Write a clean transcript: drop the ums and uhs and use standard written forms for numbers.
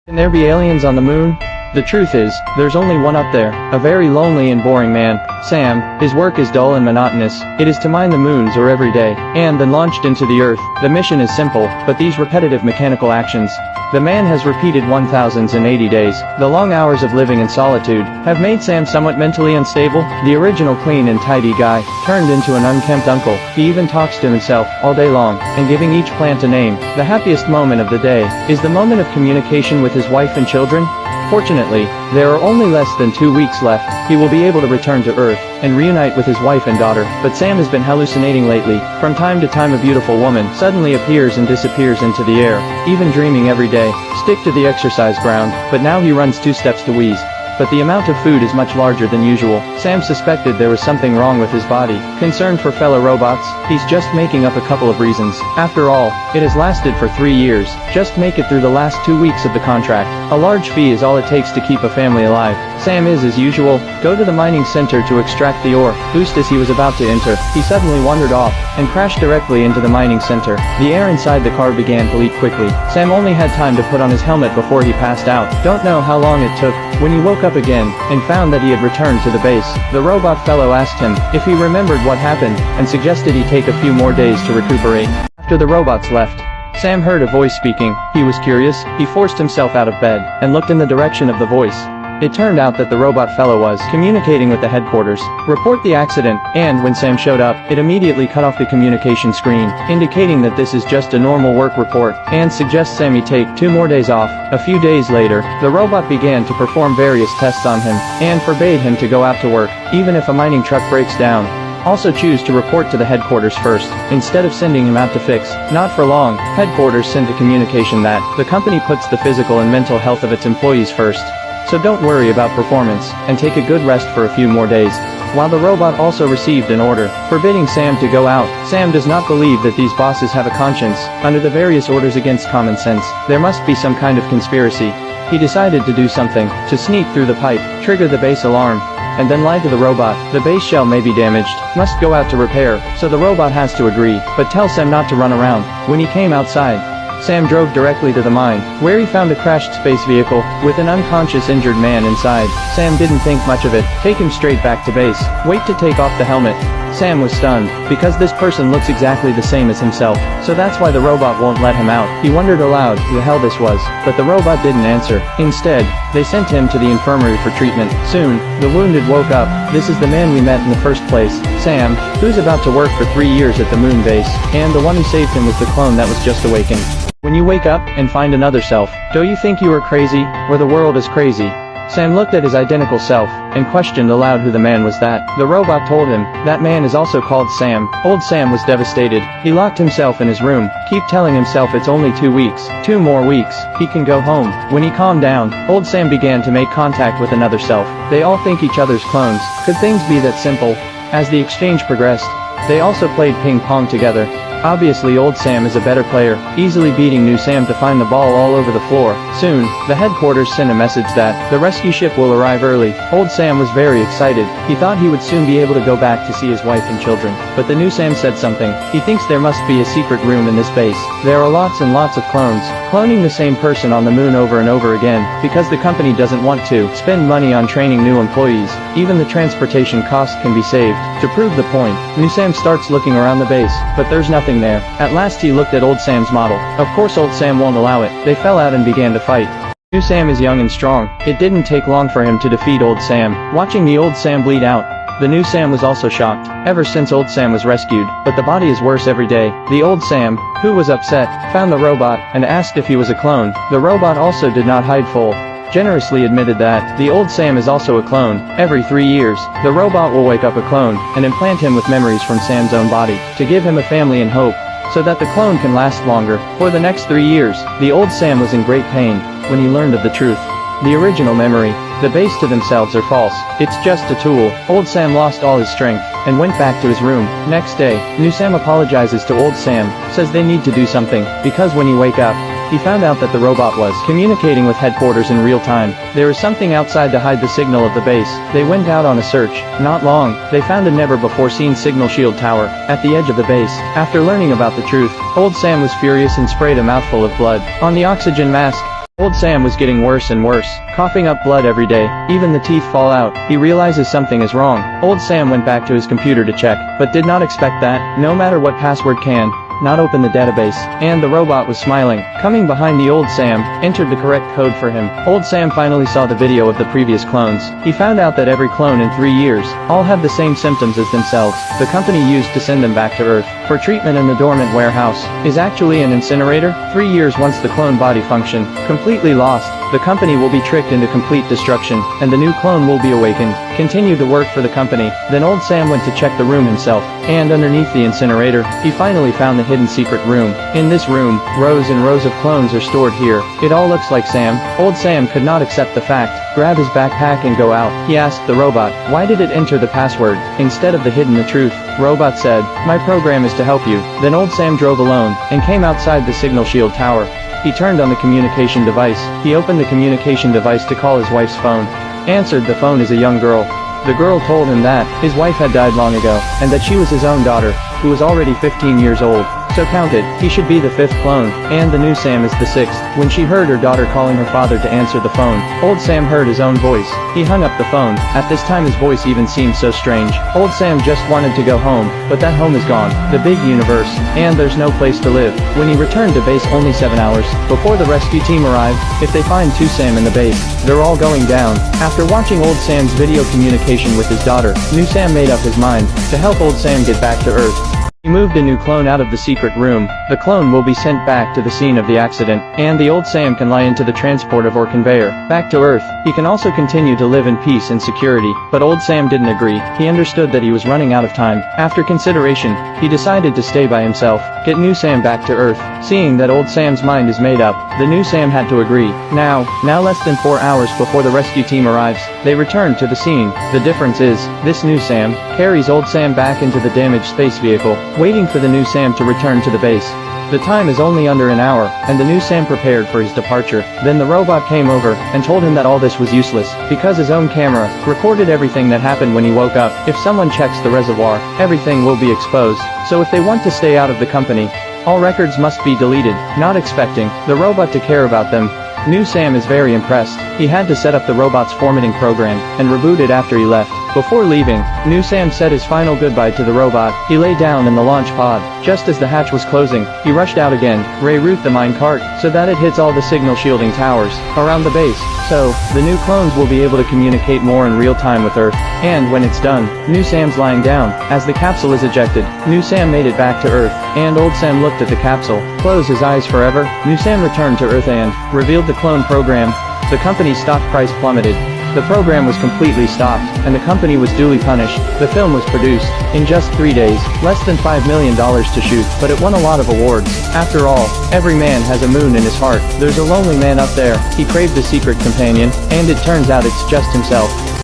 Can there be aliens on the moon? The truth is, there's only one up there, a very lonely and boring man, Sam. His work is dull and monotonous. It is to mine the moons or every day, and then launched into the earth. The mission is simple, but these repetitive mechanical actions. The man has repeated 1,080 days. The long hours of living in solitude have made Sam somewhat mentally unstable. The original clean and tidy guy turned into an unkempt uncle. He even talks to himself all day long, and giving each plant a name. The happiest moment of the day is the moment of communication with his wife and children. Fortunately, there are only less than 2 weeks left. He will be able to return to Earth and reunite with his wife and daughter. But Sam has been hallucinating lately. From time to time a beautiful woman suddenly appears and disappears into the air, even dreaming every day. Stick to the exercise ground, but now he runs 2 steps to wheeze. But the amount of food is much larger than usual. Sam suspected there was something wrong with his body. Concerned for fellow robots, he's just making up a couple of reasons. After all, it has lasted for 3 years. Just make it through the last 2 weeks of the contract. A large fee is all it takes to keep a family alive. Sam is, as usual, go to the mining center to extract the ore. Just as he was about to enter, he suddenly wandered off and crashed directly into the mining center. The air inside the car began to leak quickly. Sam only had time to put on his helmet before he passed out. Don't know how long it took. When he woke up again and found that he had returned to the base, the robot fellow asked him if he remembered what happened and suggested he take a few more days to recuperate. After the robots left, Sam heard a voice speaking. He was curious. He forced himself out of bed and looked in the direction of the voice. It turned out that the robot fellow was communicating with the headquarters. Report the accident, and when Sam showed up, it immediately cut off the communication screen, indicating that this is just a normal work report, and suggests Sammy take 2 more days off. A few days later, the robot began to perform various tests on him, and forbade him to go out to work, even if a mining truck breaks down. Also choose to report to the headquarters first, instead of sending him out to fix. Not for long, headquarters sent a communication that the company puts the physical and mental health of its employees first. So don't worry about performance, and take a good rest for a few more days. While the robot also received an order, forbidding Sam to go out. Sam does not believe that these bosses have a conscience. Under the various orders against common sense, there must be some kind of conspiracy. He decided to do something, to sneak through the pipe, trigger the base alarm, and then lie to the robot. The base shell may be damaged, must go out to repair, so the robot has to agree, but tell Sam not to run around. When he came outside, Sam drove directly to the mine, where he found a crashed space vehicle, with an unconscious injured man inside. Sam didn't think much of it. Take him straight back to base. Wait to take off the helmet. Sam was stunned, because this person looks exactly the same as himself, so that's why the robot won't let him out. He wondered aloud who the hell this was, but the robot didn't answer. Instead, they sent him to the infirmary for treatment. Soon, the wounded woke up. This is the man we met in the first place, Sam, who's about to work for 3 years at the moon base, and the one who saved him was the clone that was just awakened. When you wake up and find another self, don't you think you are crazy, or the world is crazy? Sam looked at his identical self, and questioned aloud who the man was that. The robot told him, that man is also called Sam. Old Sam was devastated. He locked himself in his room, keep telling himself it's only 2 weeks. 2 more weeks, he can go home. When he calmed down, old Sam began to make contact with another self. They all think each other's clones. Could things be that simple? As the exchange progressed, they also played ping pong together. Obviously old Sam is a better player, easily beating new Sam to find the ball all over the floor. Soon, the headquarters sent a message that the rescue ship will arrive early. Old Sam was very excited. He thought he would soon be able to go back to see his wife and children. But the new Sam said something. He thinks there must be a secret room in this base. There are lots and lots of clones, cloning the same person on the moon over and over again, because the company doesn't want to spend money on training new employees. Even the transportation cost can be saved. To prove the point, new Sam starts looking around the base, but there's nothing there. At last he looked at old Sam's model. Of course old Sam won't allow it. They fell out and began to fight. New Sam is young and strong. It didn't take long for him to defeat old Sam. Watching the old Sam bleed out, the new Sam was also shocked, ever since old Sam was rescued, but the body is worse every day. The old Sam, who was upset, found the robot, and asked if he was a clone. The robot also did not hide full. Generously admitted that the old Sam is also a clone. Every 3 years, the robot will wake up a clone, and implant him with memories from Sam's own body, to give him a family and hope, so that the clone can last longer. For the next 3 years, the old Sam was in great pain, when he learned of the truth. The original memory, the base to themselves are false. It's just a tool. Old Sam lost all his strength, and went back to his room. Next day, new Sam apologizes to old Sam, says they need to do something, because when he wake up, he found out that the robot was communicating with headquarters in real time. There is something outside to hide the signal of the base. They went out on a search. Not long, they found a never-before-seen signal shield tower at the edge of the base. After learning about the truth, old Sam was furious and sprayed a mouthful of blood on the oxygen mask. Old Sam was getting worse and worse, coughing up blood every day, even the teeth fall out. He realizes something is wrong. Old Sam went back to his computer to check, but did not expect that, no matter what password can not open the database, and the robot was smiling, coming behind the old Sam, entered the correct code for him. Old Sam finally saw the video of the previous clones. He found out that every clone in 3 years, all have the same symptoms as themselves. The company used to send them back to Earth, for treatment in the dormant warehouse, is actually an incinerator. 3 years once the clone body function, completely lost, the company will be tricked into complete destruction, and the new clone will be awakened, continue to work for the company. Then old Sam went to check the room himself, and underneath the incinerator, he finally found the hidden secret room. In this room, rows and rows of clones are stored here. It all looks like Sam. Old Sam could not accept the fact, grab his backpack and go out. He asked the robot, why did it enter the password, instead of the hidden the truth? Robot said, my program is to help you. Then old Sam drove alone, and came outside the signal shield tower. He turned on the communication device. He opened the communication device to call his wife's phone. Answered the phone is a young girl. The girl told him that his wife had died long ago, and that she was his own daughter, who was already 15 years old. So counted, he should be the 5th clone, and the new Sam is the 6th. When she heard her daughter calling her father to answer the phone, old Sam heard his own voice. He hung up the phone. At this time his voice even seemed so strange. Old Sam just wanted to go home, but that home is gone. The big universe, and there's no place to live. When he returned to base only 7 hours, before the rescue team arrived, if they find 2 Sam in the base, they're all going down. After watching old Sam's video communication with his daughter, new Sam made up his mind to help old Sam get back to Earth. He moved a new clone out of the secret room. The clone will be sent back to the scene of the accident, and the old Sam can lie into the transporter or conveyor, back to Earth. He can also continue to live in peace and security, but old Sam didn't agree. He understood that he was running out of time. After consideration, he decided to stay by himself, get new Sam back to Earth. Seeing that old Sam's mind is made up, the new Sam had to agree. Now less than 4 hours before the rescue team arrives, they return to the scene. The difference is, this new Sam carries old Sam back into the damaged space vehicle, waiting for the new Sam to return to the base. The time is only under an hour, and the new Sam prepared for his departure. Then the robot came over, and told him that all this was useless, because his own camera recorded everything that happened when he woke up. If someone checks the reservoir, everything will be exposed. So if they want to stay out of the company, all records must be deleted. Not expecting the robot to care about them, new Sam is very impressed. He had to set up the robot's formatting program, and reboot it after he left. Before leaving, new Sam said his final goodbye to the robot. He lay down in the launch pod. Just as the hatch was closing, he rushed out again, reroute the minecart, so that it hits all the signal shielding towers around the base. So, the new clones will be able to communicate more in real time with Earth. And when it's done, new Sam's lying down. As the capsule is ejected, new Sam made it back to Earth, and old Sam looked at the capsule, closed his eyes forever. New Sam returned to Earth and revealed the clone program. The company's stock price plummeted. The program was completely stopped, and the company was duly punished. The film was produced in just 3 days, less than $5 million to shoot, but it won a lot of awards. After all, every man has a moon in his heart. There's a lonely man up there. He craved a secret companion, and it turns out it's just himself.